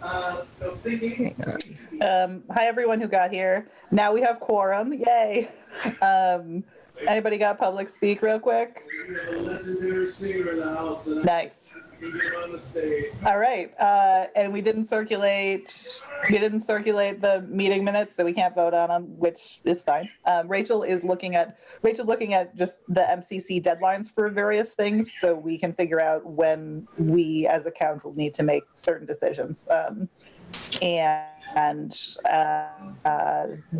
Hi, everyone who got here. Now we have quorum. Yay. Anybody got public speak real quick? Nice. All right. And we didn't circulate the meeting minutes, so we can't vote on them, which is fine. Rachel's looking at just the MCC deadlines for various things, so we can figure out when we as a council need to make certain decisions.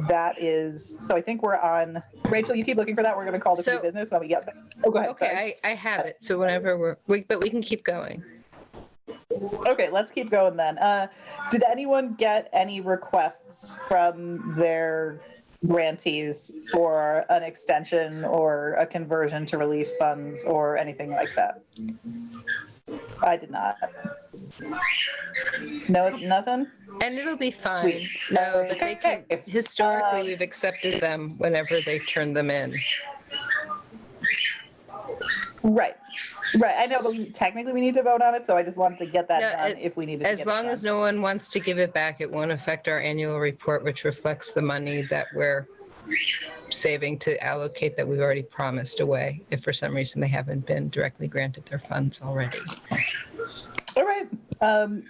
That is, so I think we're on, Rachel, you keep looking for that. We're going to call this new business when we get back. Oh, go ahead. Okay, sorry. I have it. So whenever but we can keep going. Okay, let's keep going then. Did anyone get any requests from their grantees for an extension or a conversion to relief funds or anything like that? I did not. No, nothing? And it'll be fine. Sweet. No, but they can, Okay. historically, we've accepted them whenever they turn them in. Right. I know, but technically we need to vote on it, so I just wanted to get that done if we needed to. As long as no one wants to give it back, it won't affect our annual report, which reflects the money that we're saving to allocate that we've already promised away, if for some reason they haven't been directly granted their funds already. All right.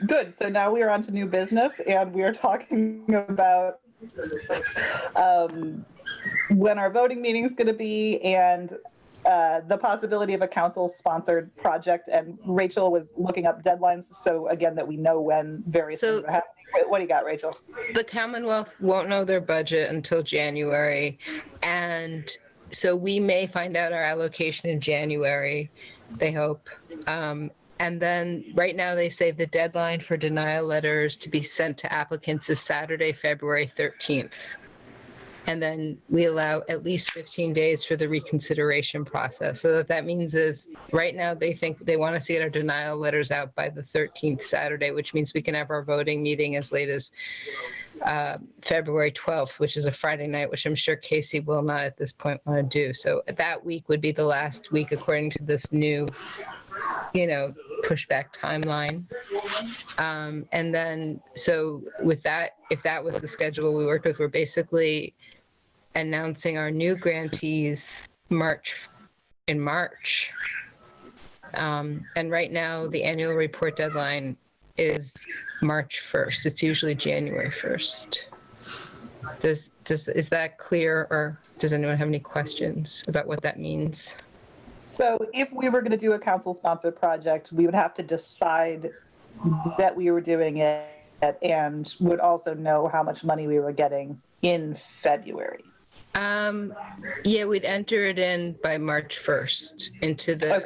Good. So now we are on to new business, and we are talking about when our voting meeting is going to be, and the possibility of a council-sponsored project. And Rachel was looking up deadlines, so again, that we know when various things are happening. What do you got, Rachel? The Commonwealth won't know their budget until January, and so we may find out our allocation in January, they hope. And then right now they say the deadline for denial letters to be sent to applicants is Saturday, February 13th. And then we allow at least 15 days for the reconsideration process. So what that means is right now they think they want us to get our denial letters out by the 13th Saturday, which means we can have our voting meeting as late as February 12th, which is a Friday night, which I'm sure Casey will not at this point want to do. So that week would be the last week according to this new, pushback timeline. And then, so with that, if that was the schedule we worked with, we're basically announcing our new grantees in March. And right now the annual report deadline is March 1st. It's usually January 1st. Is that clear, or does anyone have any questions about what that means? So if we were going to do a council-sponsored project, we would have to decide that we were doing it and would also know how much money we were getting in February. Yeah, we'd enter it in by March 1st into the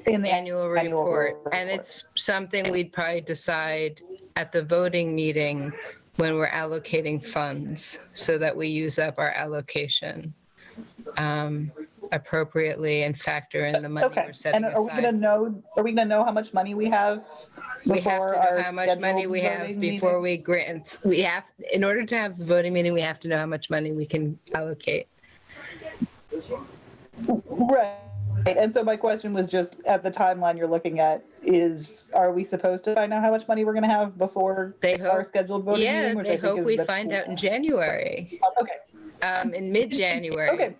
annual report. And it's something we'd probably decide at the voting meeting when we're allocating funds so that we use up our allocation appropriately and factor in the money we're setting aside. And are we gonna know how much money we have? We have to know how much money we have before we grant. In order to have the voting meeting, we have to know how much money we can allocate. Right. And so my question was just at the timeline you're looking at are we supposed to find out how much money we're going to have before our scheduled voting meeting? Yeah, they hope we find out in January. Okay. In mid-January. Okay.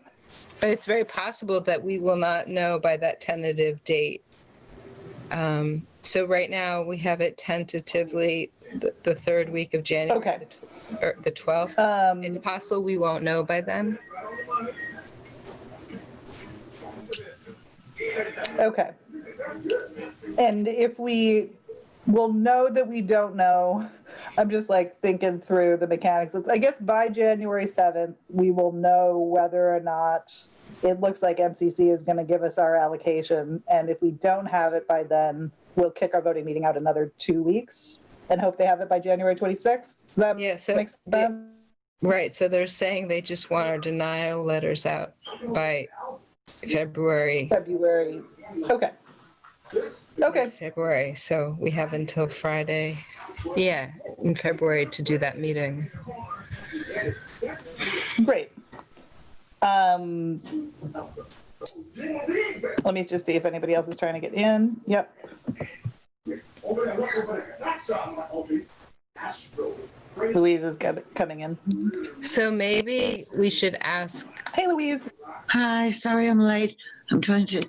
But it's very possible that we will not know by that tentative date. So right now we have it tentatively the third week of January, okay. Or the 12th. It's possible we won't know by then. Okay. And if we will know that we don't know, I'm just thinking through the mechanics. I guess by January 7th, we will know whether or not it looks like MCC is going to give us our allocation. And if we don't have it by then, we'll kick our voting meeting out another 2 weeks and hope they have it by January 26th. So that makes sense? Right. So they're saying they just want our denial letters out by February. Okay. February. So we have until Friday. Yeah, in February to do that meeting. Great. Let me just see if anybody else is trying to get in. Yep. Louise is coming in. So maybe we should ask. Hey, Louise. Hi, sorry I'm late. I'm trying to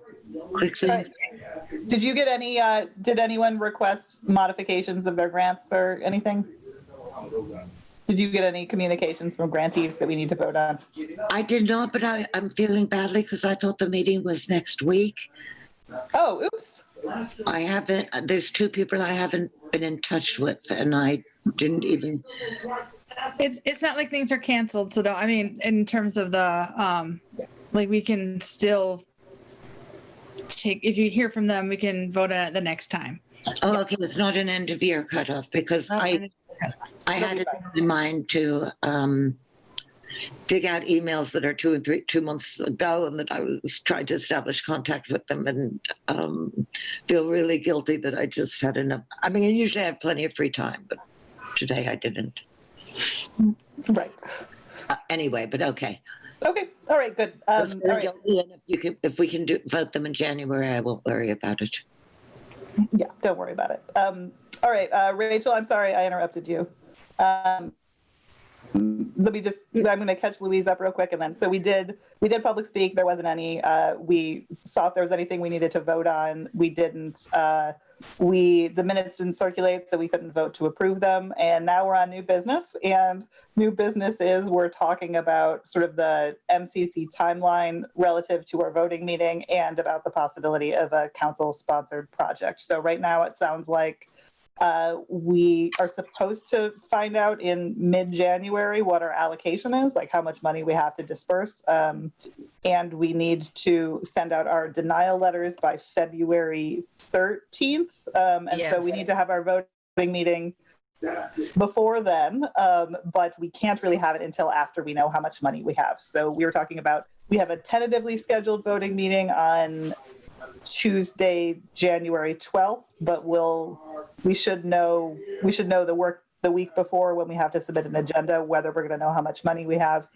quickly. Right. Did you get any, did anyone request modifications of their grants or anything? Did you get any communications from grantees that we need to vote on? I did not, but I'm feeling badly because I thought the meeting was next week. Oh, oops. I haven't, there's two people I haven't been in touch with, and I didn't even. It's not like things are canceled, so don't, I mean, in terms of the, like, we can still take, if you hear from them, we can vote on it the next time. Oh, okay, it's not an end of year cutoff because I had it in mind to dig out emails that are 2 months ago, and that I was trying to establish contact with them, and feel really guilty that I just had enough. I mean, usually I have plenty of free time, but today I didn't. Right. Anyway, but okay. Okay. All right. Good. All right. If we can vote them in January, I won't worry about it. Yeah, don't worry about it. All right, Rachel, I'm sorry I interrupted you. Let me just, I'm going to catch Louise up real quick. And then, so we did public speak. There wasn't any, we saw if there was anything we needed to vote on. We didn't, the minutes didn't circulate, so we couldn't vote to approve them. And now we're on new business, and new business is we're talking about sort of the MCC timeline relative to our voting meeting and about the possibility of a council-sponsored project. So right now it sounds like we are supposed to find out in mid-January what our allocation is, like how much money we have to disperse. And we need to send out our denial letters by February 13th. And Yes. So we need to have our voting meeting before then, but we can't really have it until after we know how much money we have. So we were talking about, we have a tentatively scheduled voting meeting on Tuesday, January 12th, but we should know the week before when we have to submit an agenda, whether we're going to know how much money we have.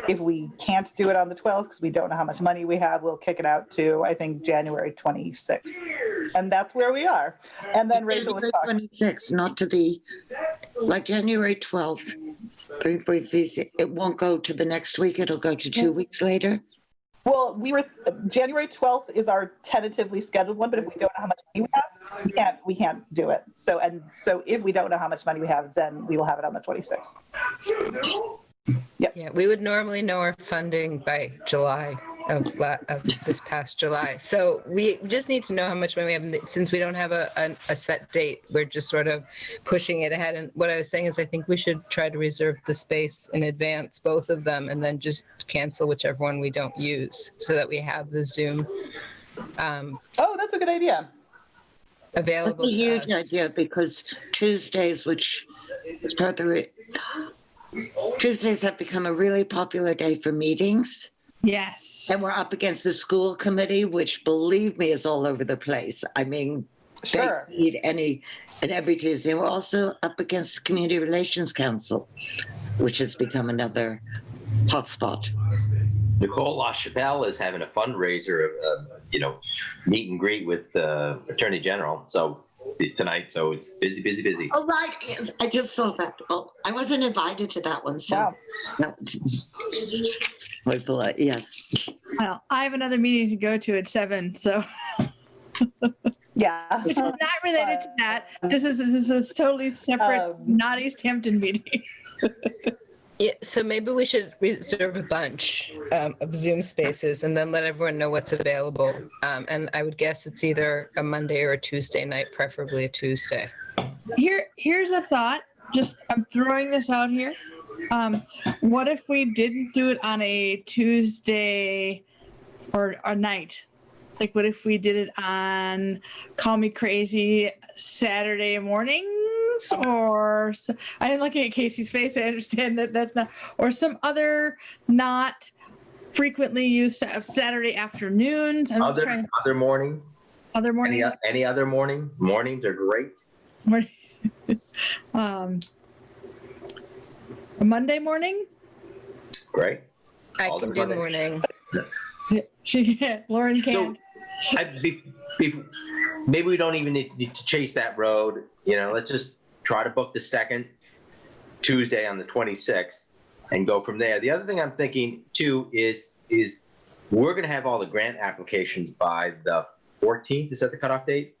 If we can't do it on the 12th because we don't know how much money we have, we'll kick it out to, I think, January 26th. And that's where we are. And then Rachel was talking. 26th, not to the, like January 12th. It won't go to the next week. It'll go to 2 weeks later. Well, January 12th is our tentatively scheduled one, but if we don't know how much money we have, we can't do it. So if we don't know how much money we have, then we will have it on the 26th. Yep. Yeah, we would normally know our funding by July of this past July. So we just need to know how much money we have. And since we don't have a set date, we're just sort of pushing it ahead. And what I was saying is I think we should try to reserve the space in advance, both of them, and then just cancel whichever one we don't use so that we have the Zoom Oh, that's a good idea. available That's a to huge us. idea because Tuesdays, which is part of the, Tuesdays have become a really popular day for meetings. Yes. And we're up against the school committee, which, believe me, is all over the place. I mean, Sure. they need any and every Tuesday. We're also up against Community Relations Council, which has become another hotspot. Nicole LaChapelle is having a fundraiser, meet and greet with the Attorney General. So tonight, so it's busy, busy, busy. Oh, right. Yes, I just saw that. Well, I wasn't invited to that one, so. Wow. No. Wait, yes. Well, I have another meeting to go to at 7, so Yeah. which is not related to that. This is totally separate, not Easthampton meeting. Yeah, so maybe we should reserve a bunch of Zoom spaces and then let everyone know what's available. And I would guess it's either a Monday or a Tuesday night, preferably a Tuesday. Here's a thought. Just I'm throwing this out here. What if we didn't do it on a Tuesday or a night? Like, what if we did it on Call Me Crazy Saturday mornings? Or I am looking at Casey's face. I understand that that's not, or some other not frequently used Saturday afternoons. I'm just trying. Other morning. Other morning. Any other morning? Mornings are great. A Monday morning. Great. I All can the do Monday. morning. Lauren can't. Maybe we don't even need to chase that road. Let's just try to book the second Tuesday on the 26th and go from there. The other thing I'm thinking too is we're going to have all the grant applications by the 14th. Is that the cutoff date?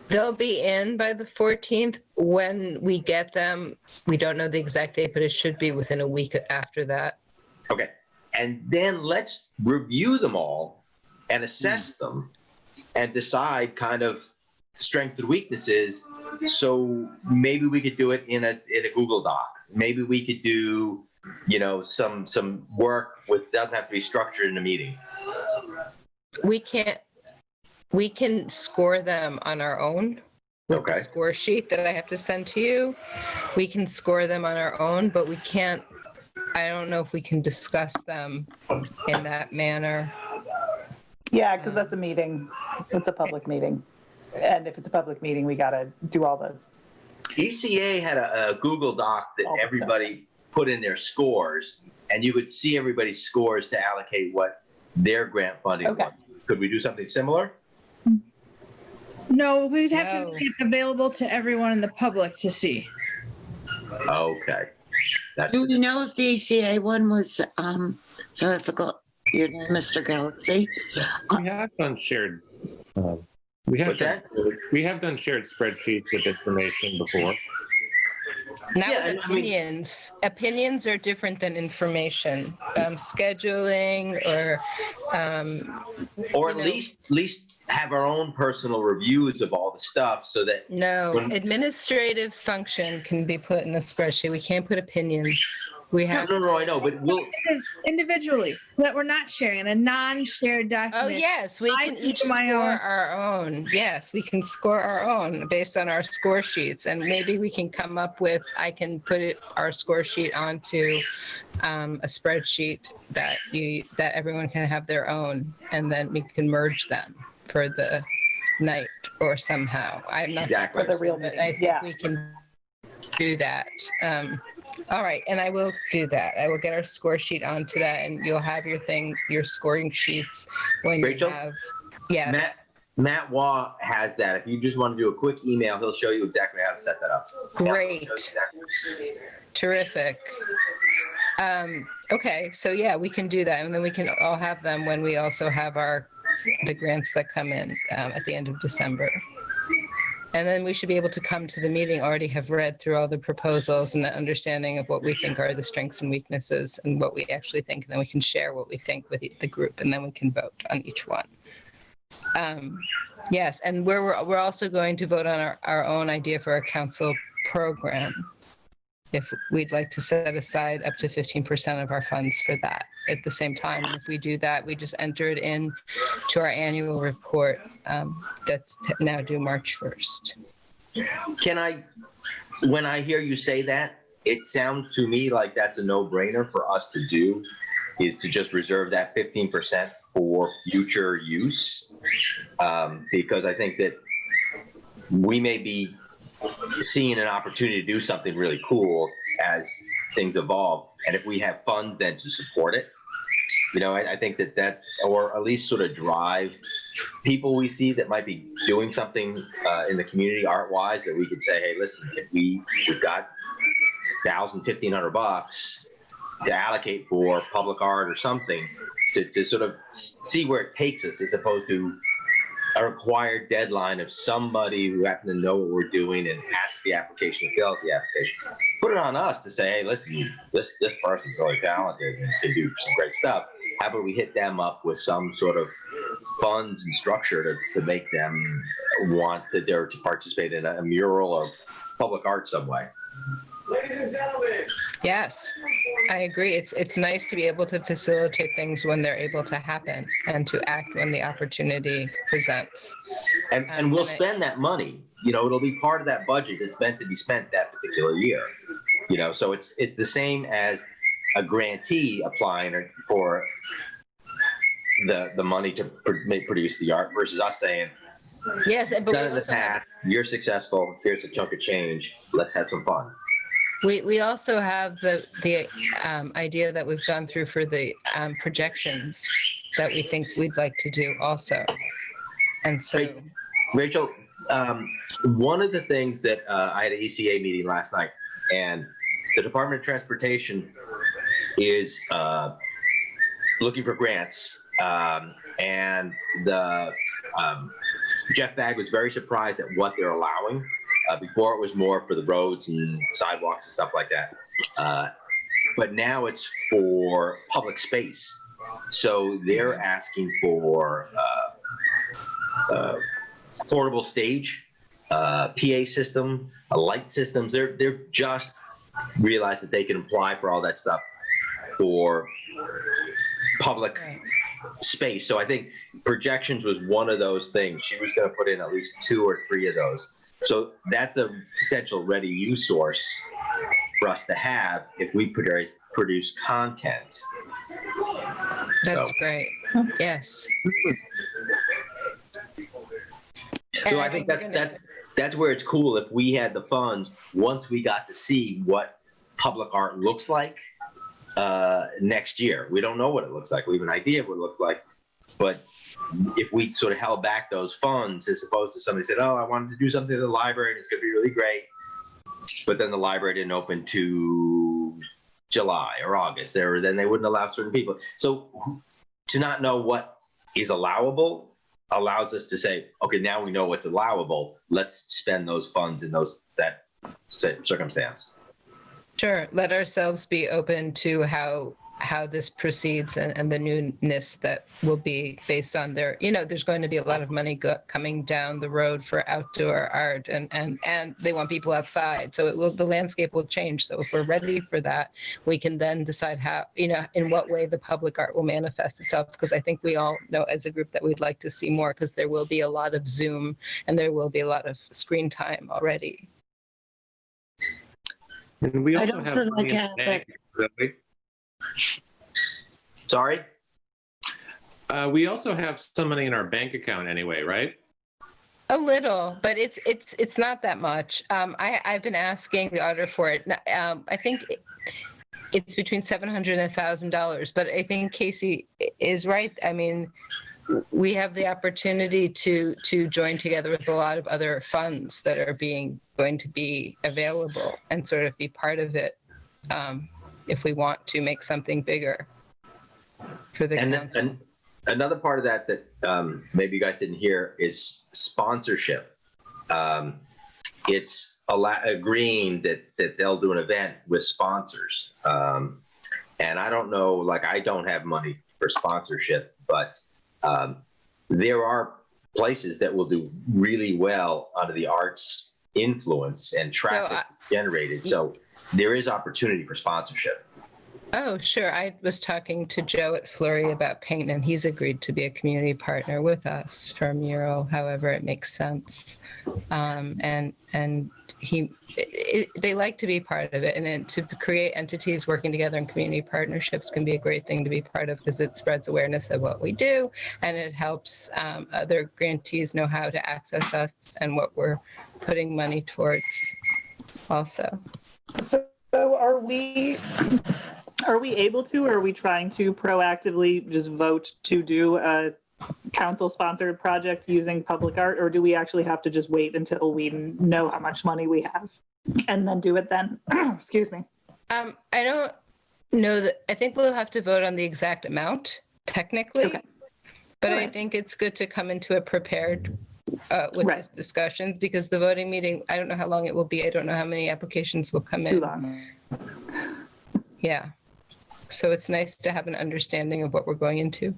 They'll be in by the 14th. When we get them, we don't know the exact date, but it should be within a week after that. Okay. And then let's review them all and assess them and decide kind of strengths and weaknesses. So maybe we could do it in a Google Doc. Maybe we could do, some work with, doesn't have to be structured in a meeting. We can score them on our own with Okay. the score sheet that I have to send to you. We can score them on our own, but we can't, I don't know if we can discuss them in that manner. Yeah, because that's a meeting. It's a public meeting. And if it's a public meeting, we got to do all the, ECA had a Google Doc that All the everybody put in their scores, and you could see everybody's scores to allocate what their grant funding Okay. was. Could we do something similar? No, we'd have to No. make it available to everyone in the public to see. Okay. That's, Do we know if the ECA one was, sorry, I forgot your name, Mr. Galaxy. We have done shared. We have What's done, we have done shared spreadsheets with information before. Not Yeah, with I mean- opinions. Opinions are different than information. Scheduling or, or at you know. least have our own personal reviews of all the stuff so that no, When- administrative function can be put in a spreadsheet. We can't put opinions. We have. no, I know, but we'll Individually, so that we're not sharing a non-shared document. Oh, yes, we I can can each do my score own. our own. Yes, we can score our own based on our score sheets. And maybe we can come up with, I can put our score sheet onto a spreadsheet that everyone can have their own, and then we can merge them for the night or somehow. I'm not. Exactly. for the real But meeting. I think Yeah. we can do that. All right, and I will do that. I will get our score sheet onto that, and you'll have your scoring sheets when Rachel? you have. Yes, Matt Waugh has that. If you just want to do a quick email, he'll show you exactly how to set that up. great, terrific. Okay, so yeah, we can do that, and then we can all have them when we also have the grants that come in at the end of December. And then we should be able to come to the meeting, already have read through all the proposals and the understanding of what we think are the strengths and weaknesses and what we actually think. And then we can share what we think with the group, and then we can vote on each one. Yes, and we're also going to vote on our own idea for a council program. If we'd like to set aside up to 15% of our funds for that at the same time. And if we do that, we just enter it in to our annual report that's now due March 1st. When I hear you say that, it sounds to me like that's a no-brainer for us to do, is to just reserve that 15% for future use. Because I think that we may be seeing an opportunity to do something really cool as things evolve. And if we have funds then to support it, I think that, or at least sort of drive people we see that might be doing something in the community art-wise, that we could say, hey, listen, if we've got $1,000, $1,500 to allocate for public art or something, to sort of see where it takes us, as opposed to a required deadline of somebody who happens to know what we're doing and ask the application, fill out the application. Put it on us to say, hey, listen, this person's really talented and can do some great stuff. How about we hit them up with some sort of funds and structure to make them want to participate in a mural or public art some way. Ladies and gentlemen. Yes, I agree. It's nice to be able to facilitate things when they're able to happen and to act when the opportunity presents. And we'll spend that money. It'll be part of that budget that's meant to be spent that particular year. So it's the same as a grantee applying for the money to produce the art versus us saying, Yes, but we done it in the also have, past, you're successful, here's a chunk of change, let's have some fun. we also have the idea that we've gone through for the projections that we think we'd like to do also. And so, Rachel, one of the things that I had an ECA meeting last night, and the Department of Transportation is looking for grants, and the Jeff Bagg was very surprised at what they're allowing. Before it was more for the roads and sidewalks and stuff like that, but now it's for public space. So they're asking for portable stage, PA system, light systems. They're just realized that they can apply for all that stuff for public space. So I think projections was one of those things. She was going to put in at least 2 or 3 of those. So that's a potential ready use source for us to have if we produce content. That's great. Yes. So I think that's where it's cool if we had the funds once we got to see what public art looks like next year. We don't know what it looks like. We have an idea of what it looks like, but if we sort of held back those funds as opposed to somebody said, oh, I wanted to do something at the library and it's going to be really great, but then the library didn't open to July or August, then they wouldn't allow certain people. So to not know what is allowable allows us to say, okay, now we know what's allowable. Let's spend those funds in that circumstance. Sure. Let ourselves be open to how this proceeds and the newness that will be based on there's going to be a lot of money coming down the road for outdoor art and they want people outside. So the landscape will change. So if we're ready for that, we can then decide how, in what way the public art will manifest itself. Because I think we all know as a group that we'd like to see more, because there will be a lot of Zoom and there will be a lot of screen time already. And we also I don't have feel money like in I the have bank, really. Sorry? We also have some money in our bank account anyway, right? A little, but it's not that much. I've been asking the auditor for it. I think it's between $700 and $1,000. But I think Casey is right. I mean, we have the opportunity to join together with a lot of other funds that are going to be available and sort of be part of it if we want to make something bigger for the council. And another part of that maybe you guys didn't hear is sponsorship. It's agreeing that they'll do an event with sponsors. And I don't know, I don't have money for sponsorship, but there are places that will do really well under the arts influence and traffic generated. So there is opportunity for sponsorship. Oh, sure. I was talking to Joe at Flurry about paint, and he's agreed to be a community partner with us for a mural, however it makes sense. And they like to be part of it. And then to create entities working together in community partnerships can be a great thing to be part of, because it spreads awareness of what we do, and it helps other grantees know how to access us and what we're putting money towards also. So are we able to, or are we trying to proactively just vote to do a council-sponsored project using public art, or do we actually have to just wait until we know how much money we have and then do it then? Excuse me. I don't know that. I think we'll have to vote on the exact amount, technically. Okay. But All I right. think it's good to come into it prepared with Right. these discussions, because the voting meeting, I don't know how long it will be. I don't know how many applications will come in. Too long. Yeah. So it's nice to have an understanding of what we're going into.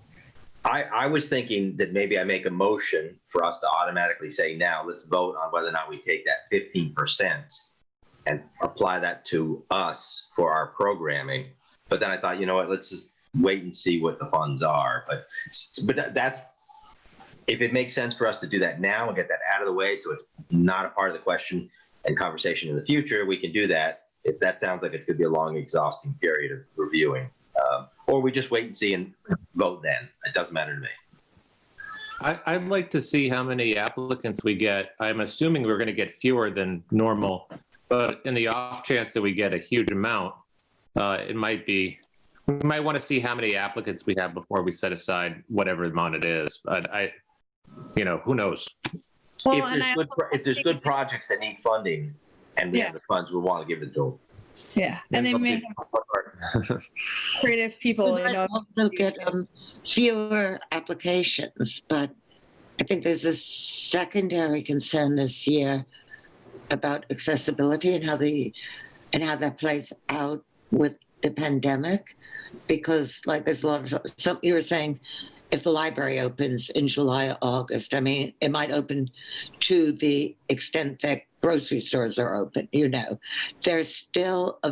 I was thinking that maybe I make a motion for us to automatically say, now let's vote on whether or not we take that 15% and apply that to us for our programming. But then I thought, you know what, let's just wait and see what the funds are. But that's, if it makes sense for us to do that now and get that out of the way, so it's not a part of the question and conversation in the future, we can do that. If that sounds like it's going to be a long, exhausting period of reviewing, or we just wait and see and vote then. It doesn't matter to me. I'd like to see how many applicants we get. I'm assuming we're going to get fewer than normal, but in the off chance that we get a huge amount, we might want to see how many applicants we have before we set aside whatever amount it is. But who knows? Well, and If there's good projects that need funding and we have the funds, we want to give it to them. Yeah, and they may have creative people, We you might know. also get fewer applications, but I think there's a secondary concern this year about accessibility and how that plays out with the pandemic, because like there's a lot of some you were saying, if the library opens in July or August, I mean, it might open to the extent that grocery stores are open, you know. There's still a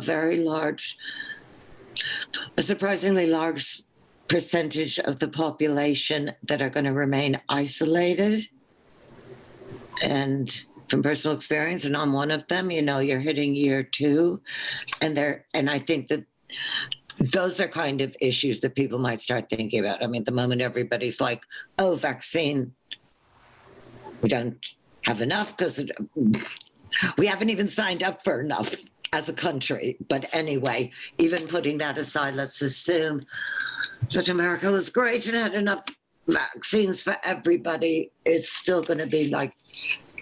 surprisingly large percentage of the population that are going to remain isolated. And from personal experience, and I'm one of them, you know, you're hitting year 2, and I think that those are kind of issues that people might start thinking about. I mean, at the moment, everybody's like, oh, vaccine, we don't have enough because we haven't even signed up for enough as a country. But anyway, even putting that aside, let's assume that America was great and had enough vaccines for everybody. It's still going to be like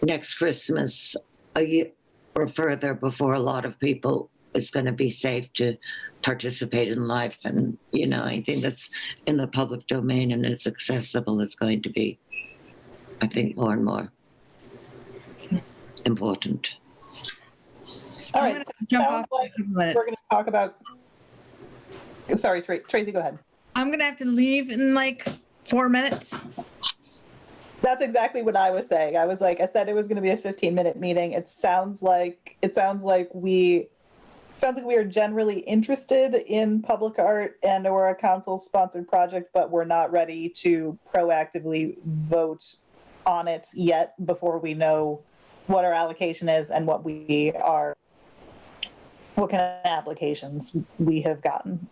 next Christmas, a year or further, before a lot of people it's going to be safe to participate in life. And, you know, I think that's in the public domain and it's accessible. It's going to be, I think, more and more important. All I'm right. gonna jump sounds off like in a few minutes. We're going to talk about. Sorry, Tracy, go ahead. I'm gonna have to leave in like 4 minutes. That's exactly what I was saying. I said it was going to be a 15-minute meeting. It sounds like we are generally interested in public art and or a council-sponsored project, but we're not ready to proactively vote on it yet before we know what our allocation is and what kind of applications we have gotten.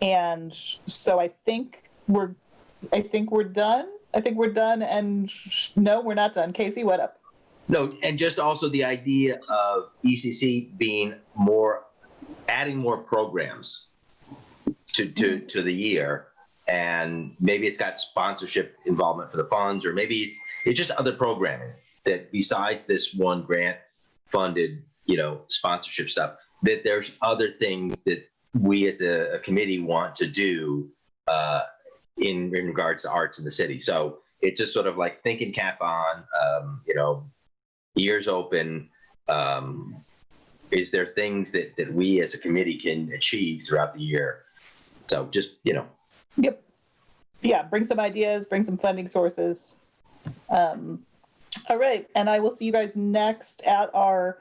And so I think we're done. And no, we're not done. Casey, what up? No, and just also the idea of ECC being adding more programs to the year, and maybe it's got sponsorship involvement for the funds, or maybe it's just other programming that besides this one grant funded, you know, sponsorship stuff, that there's other things that we as a committee want to do in regards to arts in the city. So it's just sort of like thinking cap on, you know, ears open. Is there things that we as a committee can achieve throughout the year? So just, you know. Yep. Yeah, bring some ideas, bring some funding sources. All right, and I will see you guys next at our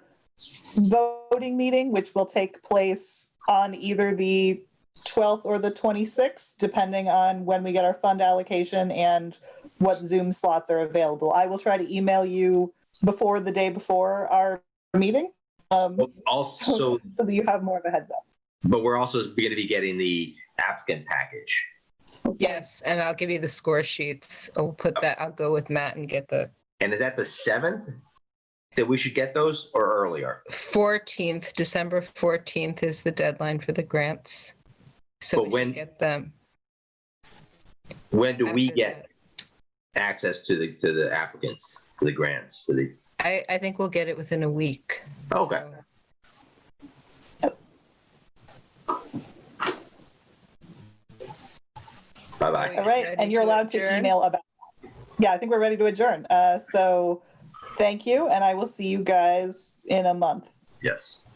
voting meeting, which will take place on either the 12th or the 26th, depending on when we get our fund allocation and what Zoom slots are available. I will try to email you before the day before our meeting, Also, so that you have more of a heads up. but we're also going to be getting the applicant package. Yes, and I'll give you the score sheets. I'll go with Matt and get the And is that the 7th that we should get those, or earlier? 14th. December 14th is the deadline for the grants. So But we should get them. When do we after get access to the applicants, to the grants, to the? I think we'll get it within a week. Okay. So- Bye-bye. All right, Ready and you're to allowed to adjourn? email about. Yeah, I think we're ready to adjourn. So thank you, and I will see you guys in a month. Yes.